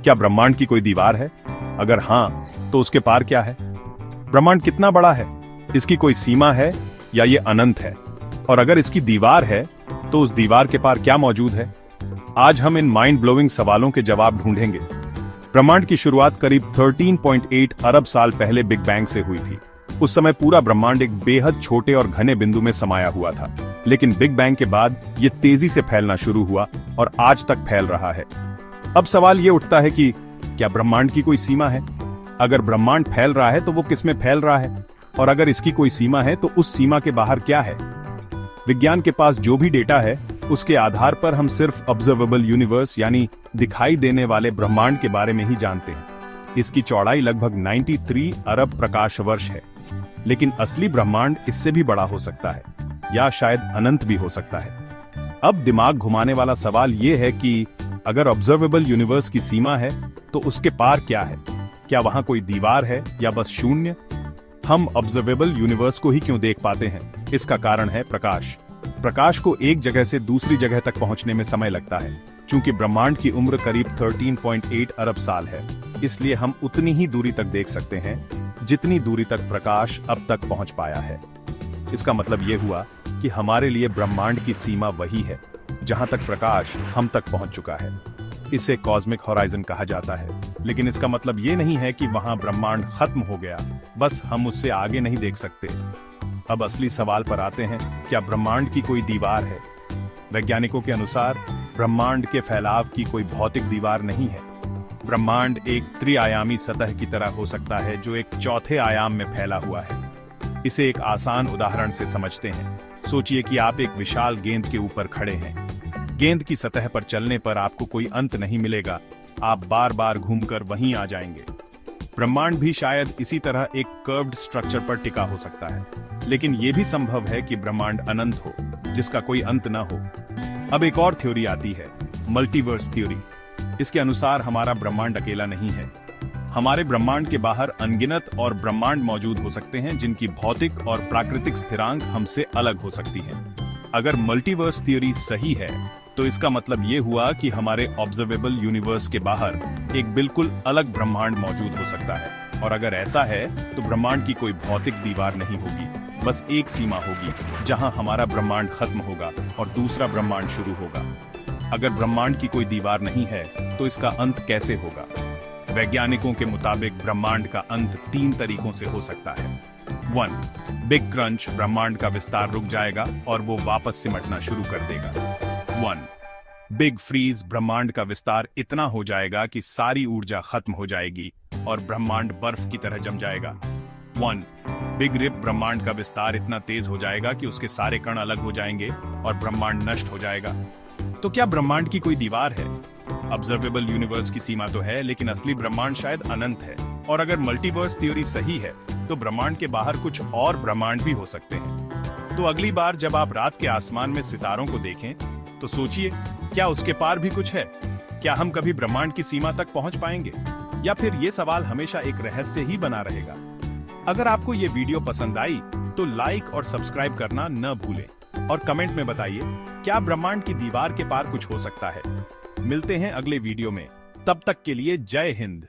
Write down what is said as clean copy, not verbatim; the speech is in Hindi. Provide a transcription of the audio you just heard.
क्या ब्रह्मांड की कोई दीवार है? अगर हाँ, तो उसके पार क्या है? ब्रह्मांड कितना बड़ा है? इसकी कोई सीमा है या ये अनंत है? और अगर इसकी दीवार है, तो उस दीवार के पार क्या मौजूद है? आज हम इन माइंड ब्लोइंग सवालों के जवाब ढूंढेंगे। ब्रह्मांड की शुरुआत करीब 13.8 अरब साल पहले बिग बैंग से हुई थी। उस समय पूरा ब्रह्मांड एक बेहद छोटे और घने बिंदु में समाया हुआ था, लेकिन बिग बैंग के बाद ये तेजी से फैलना शुरू हुआ और आज तक फैल रहा है। अब सवाल ये उठता है कि क्या ब्रह्मांड की कोई सीमा है? अगर ब्रह्मांड फैल रहा है तो वो किसमें फैल रहा है? और अगर इसकी कोई सीमा है तो उस सीमा के बाहर क्या है? विज्ञान के पास जो भी डेटा है, उसके आधार पर हम सिर्फ ऑब्जर्वेबल यूनिवर्स यानी दिखाई देने वाले ब्रह्मांड के बारे में ही जानते हैं। इसकी चौड़ाई लगभग 93 अरब प्रकाश वर्ष है, लेकिन असली ब्रह्मांड इससे भी बड़ा हो सकता है या शायद अनंत भी हो सकता है। अब दिमाग घुमाने वाला सवाल यह है कि अगर ऑब्जर्वेबल यूनिवर्स की सीमा है तो उसके पार क्या है? क्या वहां कोई दीवार है या बस शून्य? हम ऑब्जर्वेबल यूनिवर्स को ही क्यों देख पाते हैं? इसका कारण है प्रकाश। प्रकाश को एक जगह से दूसरी जगह तक पहुंचने में समय लगता है। चूंकि ब्रह्मांड की उम्र करीब 13.8 अरब साल है, इसलिए हम उतनी ही दूरी तक देख सकते हैं जितनी दूरी तक प्रकाश अब तक पहुंच पाया है। इसका मतलब यह हुआ कि हमारे लिए ब्रह्मांड की सीमा वही है जहां तक प्रकाश हम तक पहुंच चुका है। इसे कॉस्मिक होराइजन कहा जाता है, लेकिन इसका मतलब ये नहीं है कि वहां ब्रह्मांड खत्म हो गया, बस हम उससे आगे नहीं देख सकते। अब असली सवाल पर आते हैं, क्या ब्रह्मांड की कोई दीवार है? वैज्ञानिकों के अनुसार ब्रह्मांड के फैलाव की कोई भौतिक दीवार नहीं है। ब्रह्मांड एक त्रिआयामी सतह की तरह हो सकता है जो एक चौथे आयाम में फैला हुआ है। इसे एक आसान उदाहरण से समझते हैं। सोचिए कि आप एक विशाल गेंद के ऊपर खड़े हैं। गेंद की सतह पर चलने पर आपको कोई अंत नहीं मिलेगा, आप बार बार घूमकर वहीं आ जाएंगे। ब्रह्मांड भी शायद इसी तरह एक कर्व्ड स्ट्रक्चर पर टिका हो सकता है, लेकिन यह भी संभव है कि ब्रह्मांड अनंत हो, जिसका कोई अंत न हो। अब एक और थ्योरी आती है, मल्टीवर्स थ्योरी। इसके अनुसार हमारा ब्रह्मांड अकेला नहीं है। हमारे ब्रह्मांड के बाहर अनगिनत और ब्रह्मांड मौजूद हो सकते हैं जिनकी भौतिक और प्राकृतिक स्थिरांक हमसे अलग हो सकती हैं। अगर मल्टीवर्स थ्योरी सही है, तो इसका मतलब ये हुआ कि हमारे ऑब्जर्वेबल यूनिवर्स के बाहर एक बिल्कुल अलग ब्रह्मांड मौजूद हो सकता है। और अगर ऐसा है, तो ब्रह्मांड की कोई भौतिक दीवार नहीं होगी, बस एक सीमा होगी जहां हमारा ब्रह्मांड खत्म होगा और दूसरा ब्रह्मांड शुरू होगा। अगर ब्रह्मांड की कोई दीवार नहीं है, तो इसका अंत कैसे होगा? वैज्ञानिकों के मुताबिक ब्रह्मांड का अंत 3 तरीकों से हो सकता है। 1. बिग क्रंच, ब्रह्मांड का विस्तार रुक जाएगा और वो वापस सिमटना शुरू कर देगा। 1. बिग फ्रीज, ब्रह्मांड का विस्तार इतना हो जाएगा कि सारी ऊर्जा खत्म हो जाएगी और ब्रह्मांड बर्फ की तरह जम जाएगा। 1. बिग रिप, ब्रह्मांड का विस्तार इतना तेज हो जाएगा कि उसके सारे कण अलग हो जाएंगे और ब्रह्मांड नष्ट हो जाएगा। तो क्या ब्रह्मांड की कोई दीवार है? ऑब्जर्वेबल यूनिवर्स की सीमा तो है, लेकिन असली ब्रह्मांड शायद अनंत है। और अगर मल्टीवर्स थ्योरी सही है, तो ब्रह्मांड के बाहर कुछ और ब्रह्मांड भी हो सकते हैं। तो अगली बार जब आप रात के आसमान में सितारों को देखें, तो सोचिए, क्या उसके पार भी कुछ है? क्या हम कभी ब्रह्मांड की सीमा तक पहुंच पाएंगे, या फिर ये सवाल हमेशा एक रहस्य ही बना रहेगा? अगर आपको ये वीडियो पसंद आई, तो लाइक और सब्सक्राइब करना न भूलें और कमेंट में बताइए, क्या ब्रह्मांड की दीवार के पार कुछ हो सकता है? मिलते हैं अगले वीडियो में, तब तक के लिए जय हिंद।